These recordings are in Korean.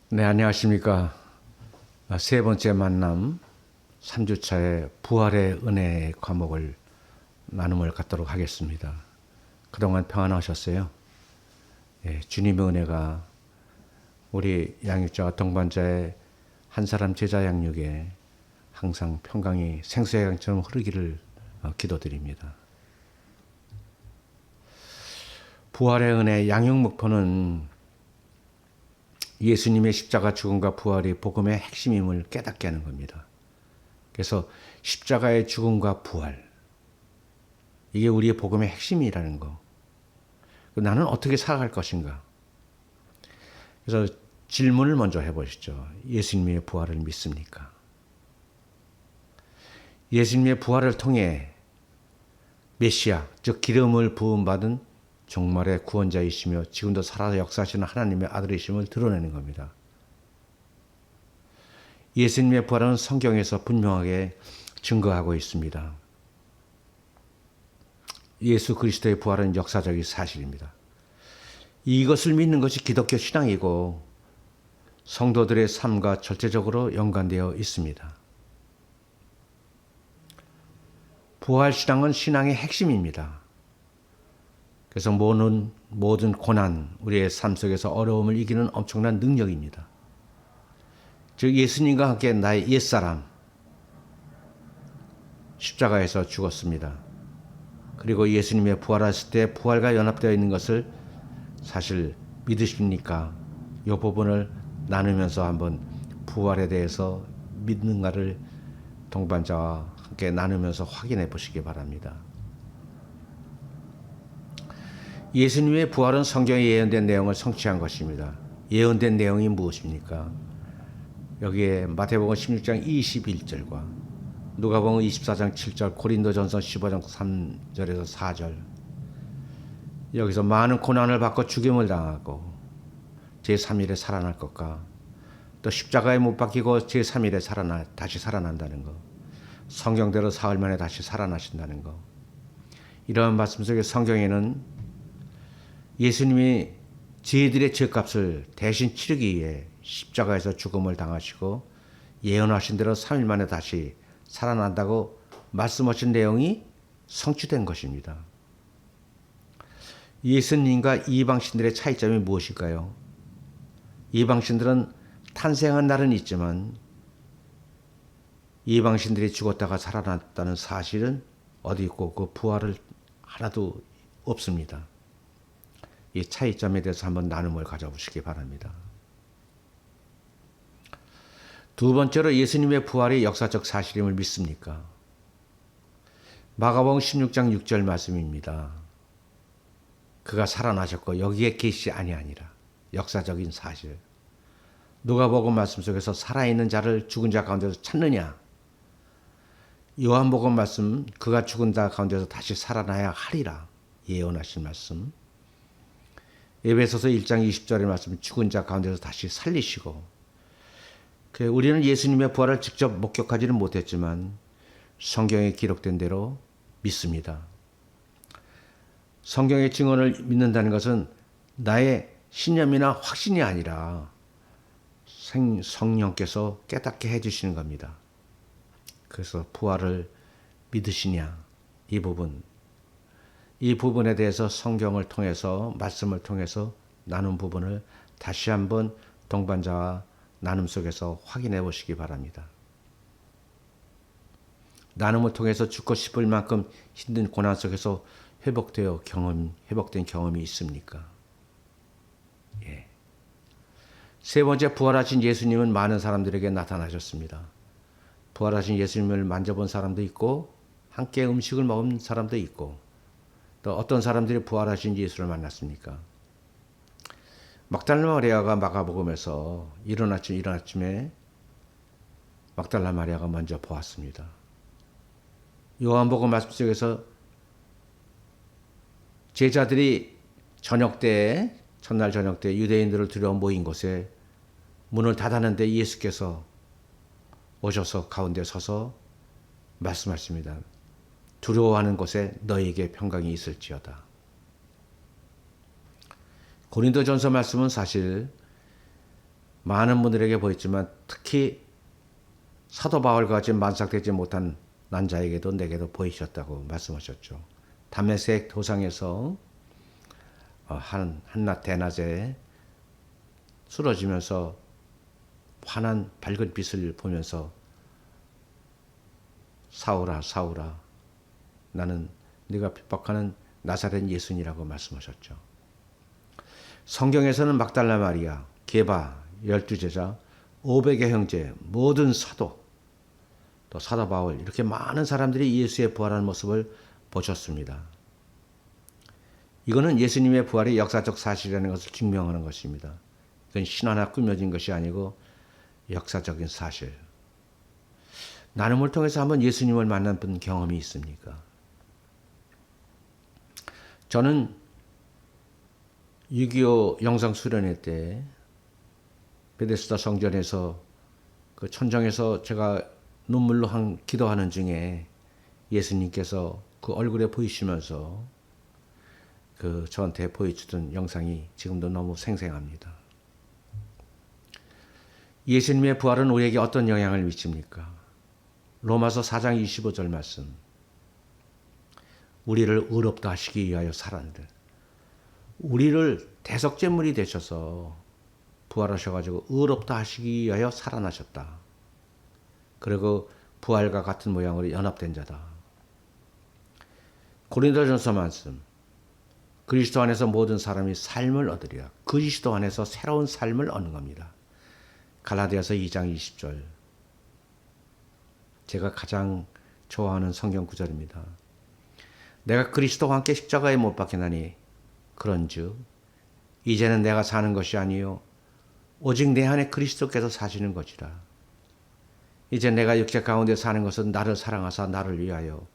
네, 안녕하십니까. 세 번째 만남 3주차의 부활의 은혜 과목을 나눔을 갖도록 하겠습니다. 그동안 평안하셨어요? 예, 주님의 은혜가 우리 양육자와 동반자의 한 사람 제자 양육에 항상 평강이 생수의 강처럼 흐르기를 기도드립니다. 부활의 은혜 양육 목표는 예수님의 십자가 죽음과 부활이 복음의 핵심임을 깨닫게 하는 겁니다. 그래서 십자가의 죽음과 부활, 이게 우리의 복음의 핵심이라는 거. 나는 어떻게 살아갈 것인가? 그래서 질문을 먼저 해보시죠. 예수님의 부활을 믿습니까? 예수님의 부활을 통해 메시아, 즉 기름을 부음받은 종말의 구원자이시며 지금도 살아서 역사하시는 하나님의 아들이심을 드러내는 겁니다. 예수님의 부활은 성경에서 분명하게 증거하고 있습니다. 예수 그리스도의 부활은 역사적인 사실입니다. 이것을 믿는 것이 기독교 신앙이고 성도들의 삶과 절대적으로 연관되어 있습니다. 부활 신앙은 신앙의 핵심입니다. 그래서 모든 고난, 우리의 삶 속에서 어려움을 이기는 엄청난 능력입니다. 즉 예수님과 함께 나의 옛사람 십자가에서 죽었습니다. 그리고 예수님의 부활하실 때 부활과 연합되어 있는 것을 사실 믿으십니까? 이 부분을 나누면서 한번 부활에 대해서 믿는가를 동반자와 함께 나누면서 확인해 보시기 바랍니다. 예수님의 부활은 성경에 예언된 내용을 성취한 것입니다. 예언된 내용이 무엇입니까? 여기에 마태복음 16장 21절과 누가복음 24장 7절, 고린도전서 15장 3절에서 4절, 여기서 많은 고난을 받고 죽임을 당하고 제3일에 살아날 것과 또 십자가에 못 박히고 제3일에 다시 살아난다는 것, 성경대로 사흘 만에 다시 살아나신다는 것, 이러한 말씀 속에 성경에는 예수님이 저희들의 죄값을 대신 치르기 위해 십자가에서 죽음을 당하시고 예언하신 대로 3일 만에 다시 살아난다고 말씀하신 내용이 성취된 것입니다. 예수님과 이방신들의 차이점이 무엇일까요? 이방신들은 탄생한 날은 있지만 이방신들이 죽었다가 살아났다는 사실은 어디 있고 그 부활을 하나도 없습니다. 이 차이점에 대해서 한번 나눔을 가져보시기 바랍니다. 두 번째로 예수님의 부활이 역사적 사실임을 믿습니까? 마가복음 16장 6절 말씀입니다. 그가 살아나셨고 여기에 계시 아니하니라. 역사적인 사실. 누가복음 말씀 속에서 살아있는 자를 죽은 자 가운데서 찾느냐? 요한복음 말씀, 그가 죽은 자 가운데서 다시 살아나야 하리라. 예언하신 말씀. 에베소서 1장 20절의 말씀, 죽은 자 가운데서 다시 살리시고, 우리는 예수님의 부활을 직접 목격하지는 못했지만 성경에 기록된 대로 믿습니다. 성경의 증언을 믿는다는 것은 나의 신념이나 확신이 아니라 성령께서 깨닫게 해주시는 겁니다. 그래서 부활을 믿으시냐, 이 부분에 대해서 성경을 통해서, 말씀을 통해서 나눈 부분을 다시 한번 동반자와 나눔 속에서 확인해 보시기 바랍니다. 나눔을 통해서 죽고 싶을 만큼 힘든 고난 속에서 회복된 경험이 있습니까? 예. 세 번째, 부활하신 예수님은 많은 사람들에게 나타나셨습니다. 부활하신 예수님을 만져본 사람도 있고, 함께 음식을 먹은 사람도 있고, 또 어떤 사람들이 부활하신 예수를 만났습니까? 막달라 마리아가 마가복음에서 이른 아침에 막달라 마리아가 먼저 보았습니다. 요한복음 말씀 속에서 제자들이 첫날 저녁 때 유대인들을 두려워 모인 곳에 문을 닫았는데 예수께서 오셔서 가운데 서서 말씀하십니다. 두려워하는 곳에 너에게 평강이 있을지어다. 고린도전서 말씀은 사실 많은 분들에게 보였지만 특히 사도 바울과 같이 만삭되지 못한 난자에게도 내게도 보이셨다고 말씀하셨죠. 다메섹 도상에서 한낮 대낮에 쓰러지면서 환한 밝은 빛을 보면서 사울아 사울아 나는 네가 핍박하는 나사렛 예수니라고 말씀하셨죠. 성경에서는 막달라 마리아, 게바, 12제자, 500의 형제, 모든 사도, 또 사도 바울 이렇게 많은 사람들이 예수의 부활하는 모습을 보셨습니다. 이거는 예수님의 부활이 역사적 사실이라는 것을 증명하는 것입니다. 이건 신화나 꾸며진 것이 아니고 역사적인 사실. 나눔을 통해서 한번 예수님을 만난 분 경험이 있습니까? 저는 6.25 영상 수련회 때 베데스다 성전에서 그 천정에서 제가 눈물로 기도하는 중에 예수님께서 그 얼굴에 보이시면서 그 저한테 보여주던 영상이 지금도 너무 생생합니다. 예수님의 부활은 우리에게 어떤 영향을 미칩니까? 로마서 4장 25절 말씀. 우리를 의롭다 하시기 위하여 살았는데 우리를 대속제물이 되셔서 부활하셔가지고 의롭다 하시기 위하여 살아나셨다. 그리고 부활과 같은 모양으로 연합된 자다. 고린도전서 말씀. 그리스도 안에서 모든 사람이 삶을 얻으리라. 그리스도 안에서 새로운 삶을 얻는 겁니다. 갈라디아서 2장 20절. 제가 가장 좋아하는 성경 구절입니다. 내가 그리스도와 함께 십자가에 못 박히나니 그런즉 이제는 내가 사는 것이 아니요 오직 내 안에 그리스도께서 사시는 것이라. 이제 내가 육체 가운데 사는 것은 나를 사랑하사 나를 위하여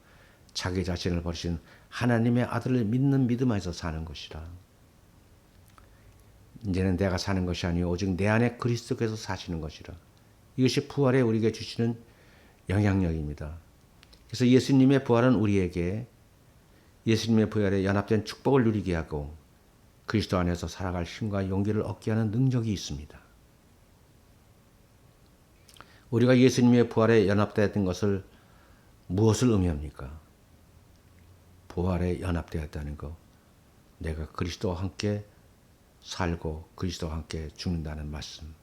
자기 자신을 버리신 하나님의 아들을 믿는 믿음 안에서 사는 것이라. 이제는 내가 사는 것이 아니요 오직 내 안에 그리스도께서 사시는 것이라. 이것이 부활에 우리에게 주시는 영향력입니다. 그래서 예수님의 부활은 우리에게 예수님의 부활에 연합된 축복을 누리게 하고 그리스도 안에서 살아갈 힘과 용기를 얻게 하는 능력이 있습니다. 우리가 예수님의 부활에 연합되었던 것을 무엇을 의미합니까? 부활에 연합되었다는 것. 내가 그리스도와 함께 살고 그리스도와 함께 죽는다는 말씀.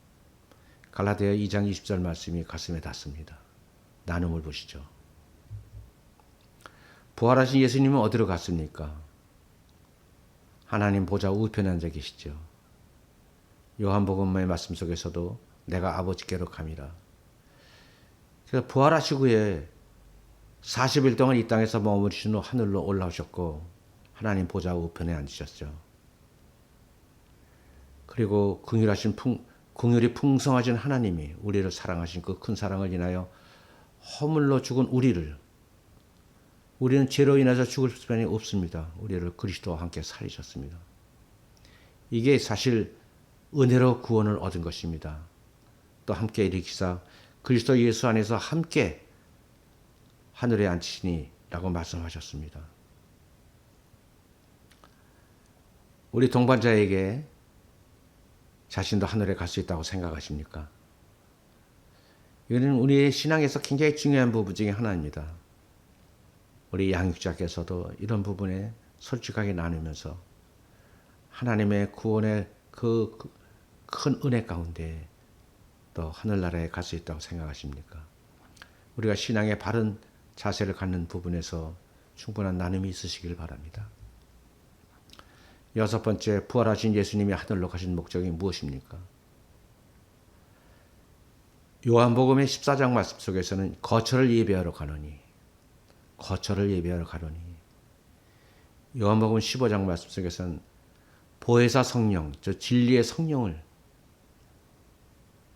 갈라디아 2장 20절 말씀이 가슴에 닿습니다. 나눔을 보시죠. 부활하신 예수님은 어디로 갔습니까? 하나님 보좌 우편에 앉아 계시죠. 요한복음의 말씀 속에서도 내가 아버지께로 감이라. 그래서 부활하시고 후에 40일 동안 이 땅에서 머무르신 후 하늘로 올라오셨고 하나님 보좌 우편에 앉으셨죠. 그리고 긍휼이 풍성하신 하나님이 우리를 사랑하신 그 큰 사랑을 인하여 허물로 죽은 우리는 죄로 인해서 죽을 수밖에 없습니다. 우리를 그리스도와 함께 살리셨습니다. 이게 사실 은혜로 구원을 얻은 것입니다. 또 함께 일으키사 그리스도 예수 안에서 함께 하늘에 앉히시니라고 말씀하셨습니다. 우리 동반자에게 자신도 하늘에 갈 수 있다고 생각하십니까? 이거는 우리의 신앙에서 굉장히 중요한 부분 중에 하나입니다. 우리 양육자께서도 이런 부분에 솔직하게 나누면서 하나님의 구원의 그 큰 은혜 가운데 또 하늘나라에 갈 수 있다고 생각하십니까? 우리가 신앙의 바른 자세를 갖는 부분에서 충분한 나눔이 있으시길 바랍니다. 여섯 번째, 부활하신 예수님이 하늘로 가신 목적이 무엇입니까? 요한복음의 14장 말씀 속에서는 거처를 예배하러 가노니 요한복음 15장 말씀 속에서는 보혜사 성령, 저 진리의 성령을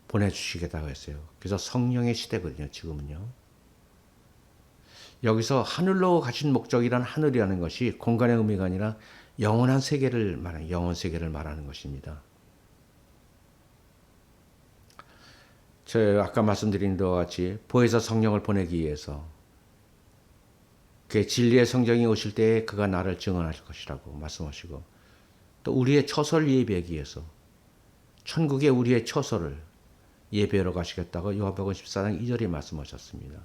보내주시겠다고 했어요. 그래서 성령의 시대거든요, 지금은요. 여기서 하늘로 가신 목적이란 하늘이라는 것이 공간의 의미가 아니라 영원한 세계를 말하는, 영원 세계를 말하는 것입니다. 아까 말씀드린 것과 같이 보혜사 성령을 보내기 위해서 그 진리의 성령이 오실 때에 그가 나를 증언할 것이라고 말씀하시고 또 우리의 처소를 예비하기 위해서 천국에 우리의 처소를 예배하러 가시겠다고 요한복음 14장 2절에 말씀하셨습니다.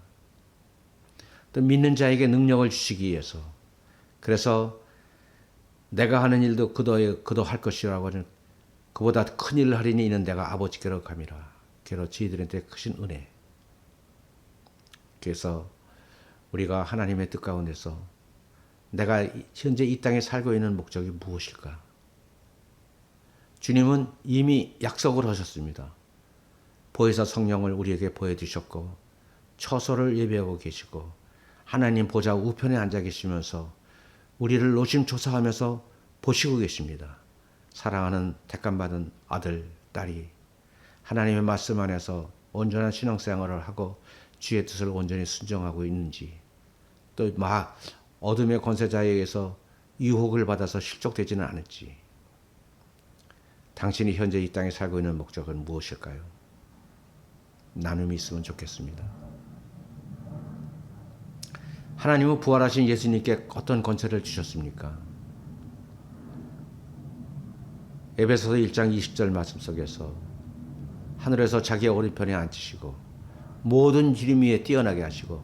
또 믿는 자에게 능력을 주시기 위해서, 그래서 내가 하는 일도 그도 할 것이라고 하는, 그보다 큰 일을 하리니 이는 내가 아버지께로 감이라. 그로 저희들한테 크신 은혜. 그래서 우리가 하나님의 뜻 가운데서 내가 현재 이 땅에 살고 있는 목적이 무엇일까? 주님은 이미 약속을 하셨습니다. 보혜사 성령을 우리에게 보여주셨고 처소를 예배하고 계시고 하나님 보좌 우편에 앉아 계시면서 우리를 노심초사하면서 보시고 계십니다. 사랑하는 택감받은 아들, 딸이 하나님의 말씀 안에서 온전한 신앙생활을 하고 주의 뜻을 온전히 순종하고 있는지, 또 어둠의 권세자에 의해서 유혹을 받아서 실족되지는 않을지, 당신이 현재 이 땅에 살고 있는 목적은 무엇일까요? 나눔이 있으면 좋겠습니다. 하나님은 부활하신 예수님께 어떤 권세를 주셨습니까? 에베소서 1장 20절 말씀 속에서 하늘에서 자기의 오른편에 앉히시고 모든 기름 위에 뛰어나게 하시고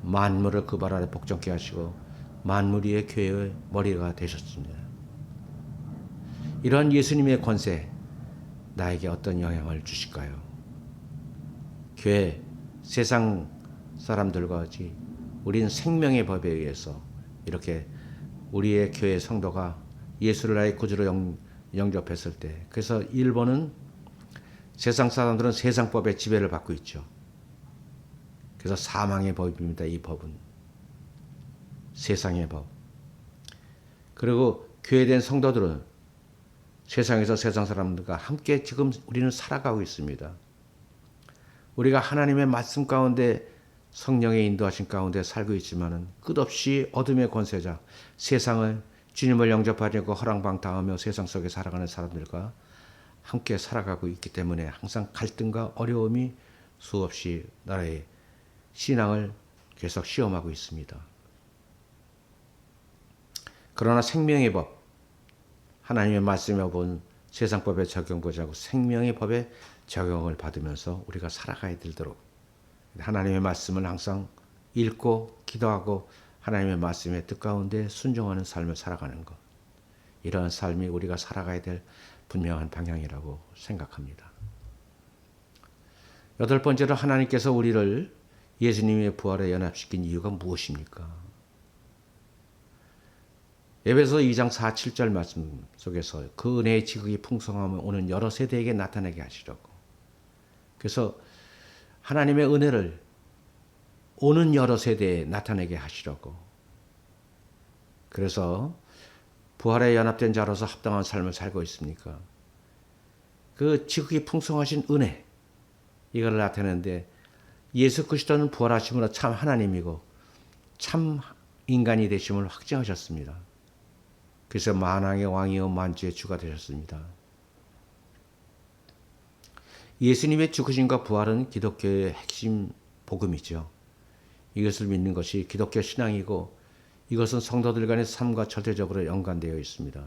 만물을 그 발 아래 복종케 하시고 만물 위의 교회의 머리가 되셨습니다. 이러한 예수님의 권세, 나에게 어떤 영향을 주실까요? 교회, 세상 사람들과 같이 우리는 생명의 법에 의해서 이렇게 우리의 교회 성도가 예수를 나의 구주로 영접했을 때, 그래서 일본은 세상 사람들은 세상법의 지배를 받고 있죠. 그래서 사망의 법입니다. 이 법은 세상의 법. 그리고 교회된 성도들은 세상에서 세상 사람들과 함께 지금 우리는 살아가고 있습니다. 우리가 하나님의 말씀 가운데 성령의 인도하신 가운데 살고 있지만은 끝없이 어둠의 권세자, 세상을 주님을 영접하려고 허랑방탕하며 세상 속에 살아가는 사람들과 함께 살아가고 있기 때문에 항상 갈등과 어려움이 수없이 나라의 신앙을 계속 시험하고 있습니다. 그러나 생명의 법, 하나님의 말씀에 본 세상법에 적용보지 않고 생명의 법에 적용을 받으면서 우리가 살아가야 되도록 하나님의 말씀을 항상 읽고 기도하고 하나님의 말씀의 뜻 가운데 순종하는 삶을 살아가는 것, 이러한 삶이 우리가 살아가야 될 분명한 방향이라고 생각합니다. 여덟 번째로 하나님께서 우리를 예수님의 부활에 연합시킨 이유가 무엇입니까? 에베소 2장 4, 7절 말씀 속에서 그 은혜의 지극히 풍성함을 오는 여러 세대에게 나타나게 하시려고. 그래서 하나님의 은혜를 오는 여러 세대에 나타내게 하시려고. 그래서 부활에 연합된 자로서 합당한 삶을 살고 있습니까? 그 지극히 풍성하신 은혜, 이걸 나타내는데 예수 그리스도는 부활하심으로 참 하나님이고 참 인간이 되심을 확증하셨습니다. 그래서 만왕의 왕이요 만주의 주가 되셨습니다. 예수님의 죽으심과 부활은 기독교의 핵심 복음이죠. 이것을 믿는 것이 기독교 신앙이고 이것은 성도들 간의 삶과 절대적으로 연관되어 있습니다.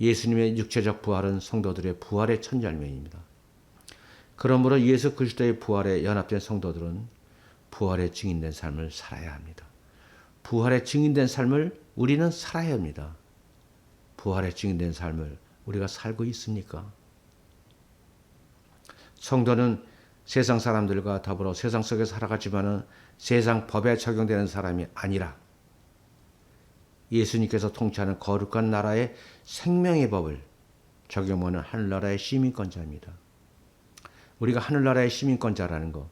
예수님의 육체적 부활은 성도들의 부활의 첫 열매입니다. 그러므로 예수 그리스도의 부활에 연합된 성도들은 부활에 증인된 삶을 살아야 합니다. 부활에 증인된 삶을 우리는 살아야 합니다. 부활에 증인된 삶을 우리가 살고 있습니까? 성도는 세상 사람들과 더불어 세상 속에 살아가지만은 세상 법에 적용되는 사람이 아니라 예수님께서 통치하는 거룩한 나라의 생명의 법을 적용하는 하늘나라의 시민권자입니다. 우리가 하늘나라의 시민권자라는 거,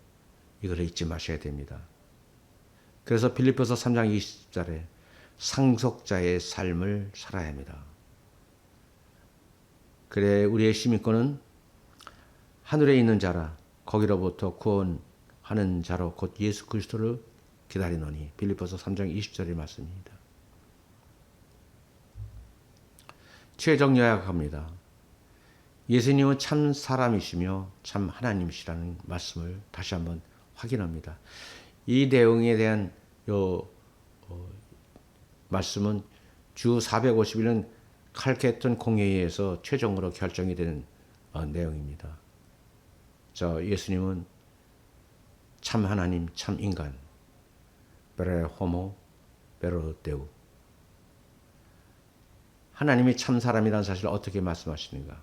이걸 잊지 마셔야 됩니다. 그래서 빌립보서 3장 20절에 상속자의 삶을 살아야 합니다. 그래 우리의 시민권은 하늘에 있는 자라 거기로부터 구원하는 자로 곧 예수 그리스도를 기다리노니, 빌립보서 3장 20절의 말씀입니다. 최종 요약합니다. 예수님은 참 사람이시며 참 하나님이시라는 말씀을 다시 한번 확인합니다. 이 내용에 대한 말씀은 주 450일은 칼케톤 공회의에서 최종으로 결정이 되는 내용입니다. 예수님은 참 하나님, 참 인간, 베레 호모, 베로 데우. 하나님이 참 사람이라는 사실을 어떻게 말씀하시는가?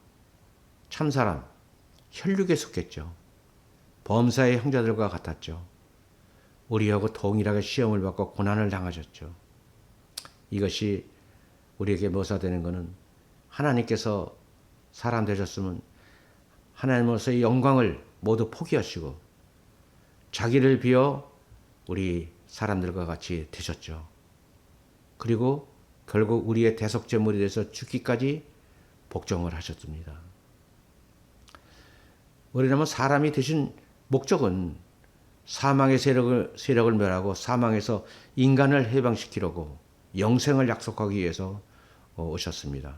참 사람, 혈육에 속했죠. 범사의 형제들과 같았죠. 우리하고 동일하게 시험을 받고 고난을 당하셨죠. 이것이 우리에게 묘사되는 것은 하나님께서 사람 되셨으면 하나님으로서의 영광을 모두 포기하시고 자기를 비워 우리 사람들과 같이 되셨죠. 그리고 결국 우리의 대속제물이 돼서 죽기까지 복종을 하셨습니다. 우리라면 사람이 되신 목적은 사망의 세력을 멸하고 사망에서 인간을 해방시키려고 영생을 약속하기 위해서 오셨습니다.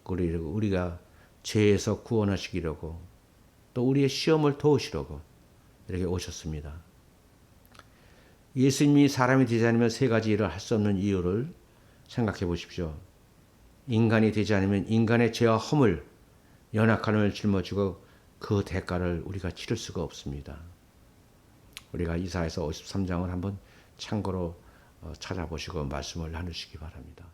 그리고 우리가 죄에서 구원하시기려고 또 우리의 시험을 도우시려고 이렇게 오셨습니다. 예수님이 사람이 되지 않으면 세 가지 일을 할 수 없는 이유를 생각해 보십시오. 인간이 되지 않으면 인간의 죄와 허물, 연약함을 짊어지고 그 대가를 우리가 치를 수가 없습니다. 우리가 이사야서 53장을 한번 참고로 찾아보시고 말씀을 나누시기 바랍니다.